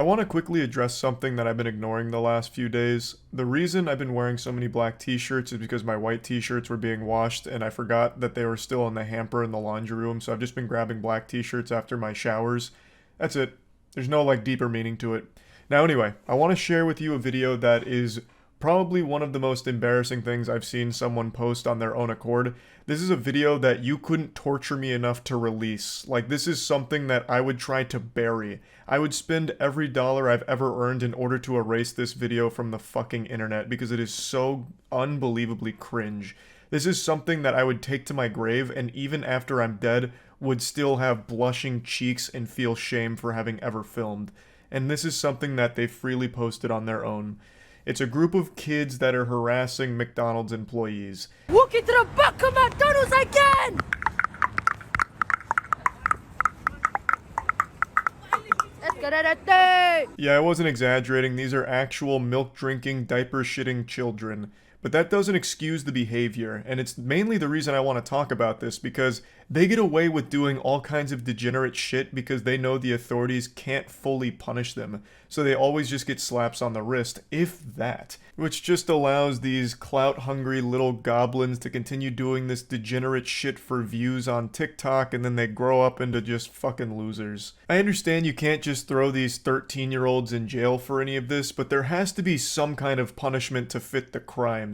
I want to quickly address something that I've been ignoring the last few days. The reason I've been wearing so many black t-shirts is because my white t-shirts were being washed and I forgot that they were still in the hamper in the laundry room, so I've just been grabbing black t-shirts after my showers. That's it. There's no deeper meaning to it. Now anyway, I want to share with you a video that is probably one of the most embarrassing things I've seen someone post on their own accord. This is a video that you couldn't torture me enough to release. This is something that I would try to bury. I would spend every dollar I've ever earned in order to erase this video from the fucking internet because it is so unbelievably cringe. This is something that I would take to my grave and even after I'm dead would still have blushing cheeks and feel shame for having ever filmed. And this is something that they freely posted on their own. It's a group of kids that are harassing McDonald's employees. Walk into the back of McDonald's again! Yeah, I wasn't exaggerating. These are actual milk-drinking, diaper-shitting children. But that doesn't excuse the behavior, and it's mainly the reason I want to talk about this, because they get away with doing all kinds of degenerate shit because they know the authorities can't fully punish them, so they always just get slaps on the wrist, if that. Which just allows these clout-hungry little goblins to continue doing this degenerate shit for views on TikTok, and then they grow up into just fucking losers. I understand you can't just throw these 13-year-olds in jail for any of this, but there has to be some kind of punishment to fit the crimes.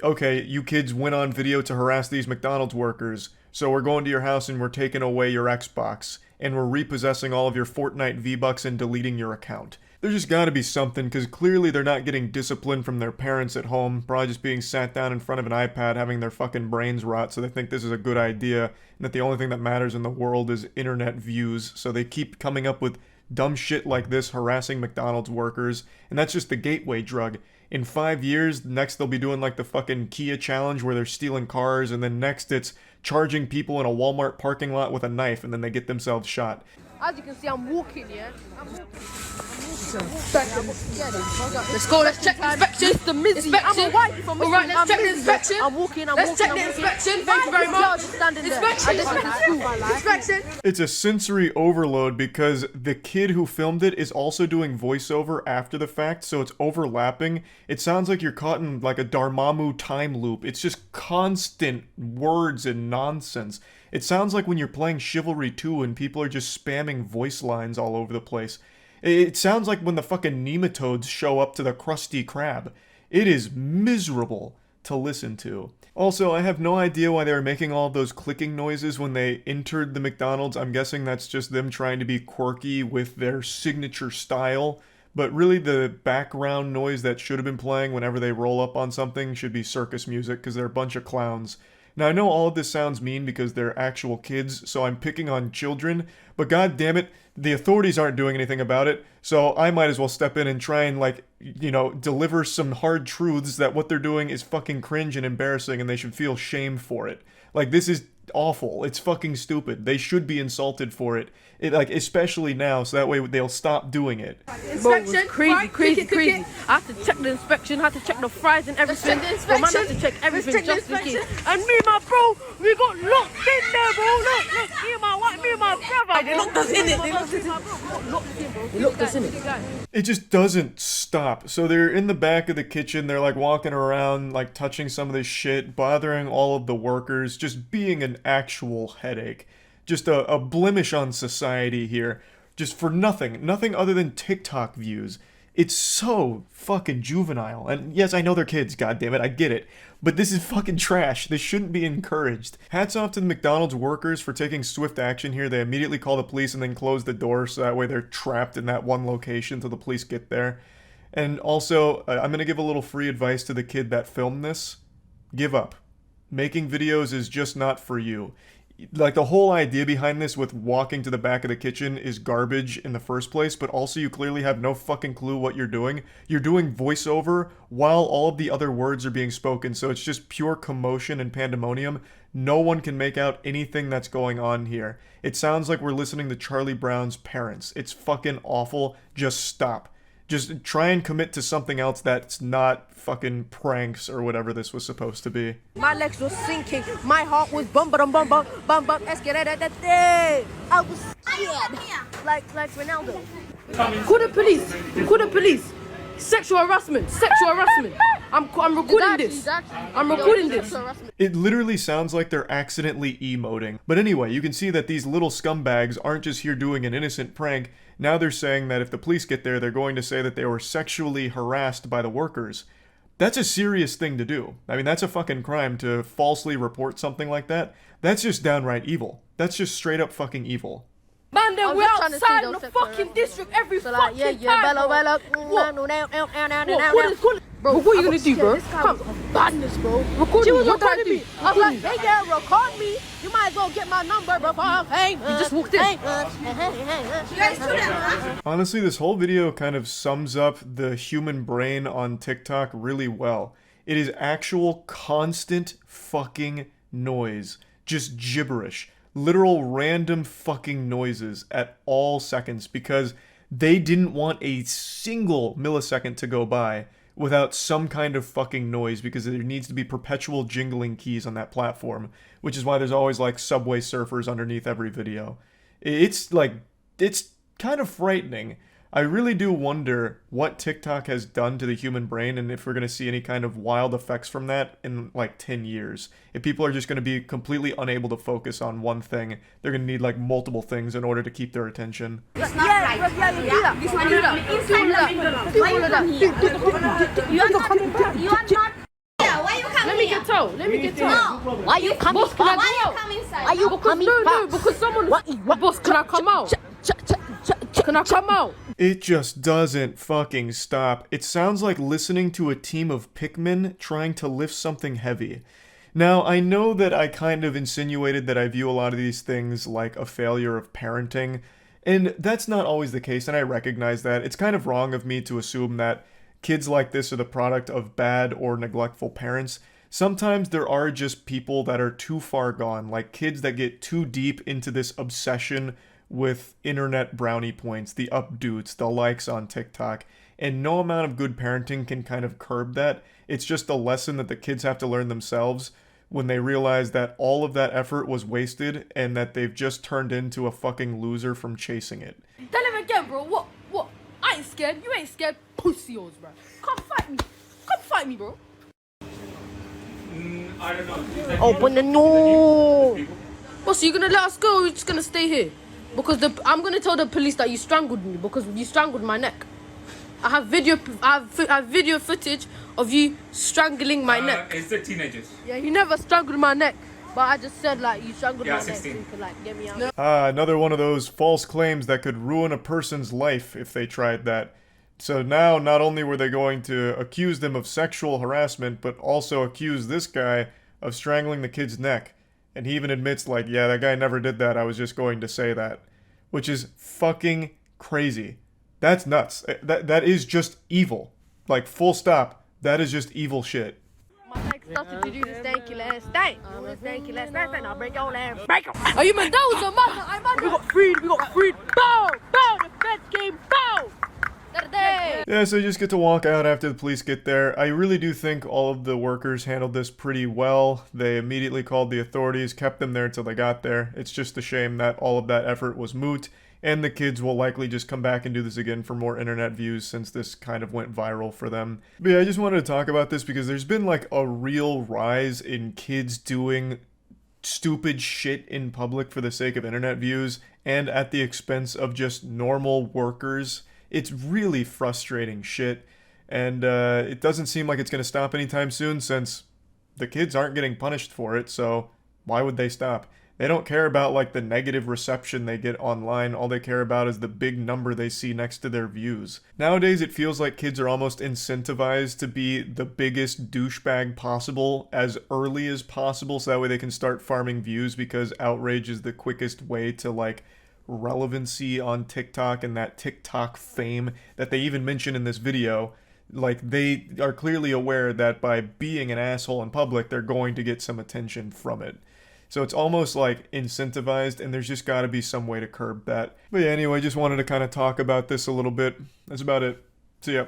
Okay, you kids went on video to harass these McDonald's workers, so we're going to your house and we're taking away your Xbox, and we're repossessing all of your Fortnite V-Bucks and deleting your account. There's just gotta be something, because clearly they're not getting discipline from their parents at home, probably just being sat down in front of an iPad having their fucking brains rot, so they think this is a good idea, and that the only thing that matters in the world is internet views, so they keep coming up with dumb shit like this, harassing McDonald's workers, and that's just the gateway drug. In 5 years, next they'll be doing the fucking Kia challenge where they're stealing cars, and then next it's charging people in a Walmart parking lot with a knife, and then they get themselves shot. As you can see, I'm walking, yeah? Let's go, let's check the inspection. Alright, let's check the inspection. I'm walking, let's check the inspection. Thank you very much. Inspection. It's a sensory overload because the kid who filmed it is also doing voiceover after the fact, so it's overlapping. It sounds like you're caught in a Dormammu time loop. It's just constant words and nonsense. It sounds like when you're playing Chivalry 2 and people are just spamming voice lines all over the place. It sounds like when the fucking nematodes show up to the Krusty Krab. It is miserable to listen to. Also, I have no idea why they were making all of those clicking noises when they entered the McDonald's. I'm guessing that's just them trying to be quirky with their signature style. But really the background noise that should have been playing whenever they roll up on something should be circus music because they're a bunch of clowns. Now, I know all of this sounds mean because they're actual kids, so I'm picking on children, but god damn it, the authorities aren't doing anything about it, so I might as well step in and try and, deliver some hard truths that what they're doing is fucking cringe and embarrassing and they should feel shame for it. This is awful. It's fucking stupid. They should be insulted for it. Especially now, so that way they'll stop doing it. Inspection, crazy. I have to check the inspection, I have to check the fries and everything. But man, I have to check everything just in case. And me and my bro, we got locked in there, bro. Look, me and my brother. They locked us in it. They locked us in it. It just doesn't stop. So they're in the back of the kitchen, they're walking around, touching some of this shit, bothering all of the workers, just being an actual headache. Just a blemish on society here. Just for nothing other than TikTok views. It's so fucking juvenile. And yes, I know they're kids, goddammit, I get it. But this is fucking trash. This shouldn't be encouraged. Hats off to the McDonald's workers for taking swift action here. They immediately call the police and then close the door so that way they're trapped in that one location till the police get there. And also, I'm gonna give a little free advice to the kid that filmed this. Give up. Making videos is just not for you. The whole idea behind this with walking to the back of the kitchen is garbage in the first place, but also you clearly have no fucking clue what you're doing. You're doing voiceover while all of the other words are being spoken, so it's just pure commotion and pandemonium. No one can make out anything that's going on here. It sounds like we're listening to Charlie Brown's parents. It's fucking awful. Just stop. Just try and commit to something else that's not fucking pranks or whatever this was supposed to be. My legs were sinking. My heart was bum bum bum bum bum bum. I was scared. Like Ronaldo. Call the police. Call the police. Sexual harassment. Sexual harassment. I'm recording this. I'm recording this. It literally sounds like they're accidentally emoting. But anyway, you can see that these little scumbags aren't just here doing an innocent prank. Now they're saying that if the police get there, they're going to say that they were sexually harassed by the workers. That's a serious thing to do. I mean, that's a fucking crime to falsely report something like that. That's just downright evil. That's just straight up fucking evil. Man, then we're outside in the fucking district every fucking time, bro. What? Bro, what are you gonna do, bro? Come, badness, bro. Record me. What did I do? I was like, hey girl, record me. You might as well get my number, bro. Hey, you just walked in. You guys do that, Honestly, this whole video kind of sums up the human brain on TikTok really well. It is actual constant fucking noise. Just gibberish. Literal random fucking noises at all seconds because they didn't want a single millisecond to go by without some kind of fucking noise because there needs to be perpetual jingling keys on that platform, which is why there's always like Subway Surfers underneath every video. It's kind of frightening. I really do wonder what TikTok has done to the human brain and if we're going to see any kind of wild effects from that in like 10 years. If people are just going to be completely unable to focus on one thing, they're going to need like multiple things in order to keep their attention. It's not right. Yeah, you do that. Why you not? You are not. Yeah, why you coming? Let me get told. Let me get told. No. Why you coming? Why you coming inside? Why you coming? No, because someone. What? Boss, can I come out? Can I come out? It just doesn't fucking stop. It sounds like listening to a team of Pikmin trying to lift something heavy. Now, I know that I kind of insinuated that I view a lot of these things like a failure of parenting, and that's not always the case, and I recognize that. It's kind of wrong of me to assume that kids like this are the product of bad or neglectful parents. Sometimes there are just people that are too far gone, like kids that get too deep into this obsession with internet brownie points, the updates, the likes on TikTok, and no amount of good parenting can kind of curb that. It's just a lesson that the kids have to learn themselves when they realize that all of that effort was wasted and that they've just turned into a fucking loser from chasing it. Tell him again, bro. What? I ain't scared. You ain't scared. Pussy yours, bro. Come fight me. Come fight me, bro. I don't know. Open the door. Boss, you gonna let us go or you just gonna stay here? Because I'm gonna tell the police that you strangled me because you strangled my neck. I have video footage of you strangling my neck. It's the teenagers. Yeah, you never strangled my neck, but I just said like you strangled my 16. neck so you could like get me out. Another one of those false claims that could ruin a person's life if they tried that. So now, not only were they going to accuse them of sexual harassment, but also accuse this guy of strangling the kid's neck. And he even admits, like, yeah, that guy never did that, I was just going to say that. Which is fucking crazy. That's nuts. That is just evil. Like, full stop. That is just evil shit. My neck started to do the stanky last night. I'll break your leg. Break him. Are you McDonald's or mother? We got freed. Bow! The feds came. Bow! Yeah, so you just get to walk out after the police get there. I really do think all of the workers handled this pretty well. They immediately called the authorities, kept them there until they got there. It's just a shame that all of that effort was moot, and the kids will likely just come back and do this again for more internet views since this kind of went viral for them. But yeah, I just wanted to talk about this because there's been like a real rise in kids doing stupid shit in public for the sake of internet views and at the expense of just normal workers. It's really frustrating shit, and it doesn't seem like it's going to stop anytime soon since the kids aren't getting punished for it, so why would they stop? They don't care about like the negative reception they get online. All they care about is the big number they see next to their views. Nowadays, it feels like kids are almost incentivized to be the biggest douchebag possible as early as possible so that way they can start farming views because outrage is the quickest way to like relevancy on TikTok and that TikTok fame that they even mention in this video. Like, they are clearly aware that by being an asshole in public, they're going to get some attention from it. So it's almost like incentivized, and there's just got to be some way to curb that. But yeah, anyway, just wanted to kind of talk about this a little bit. That's about it. See ya.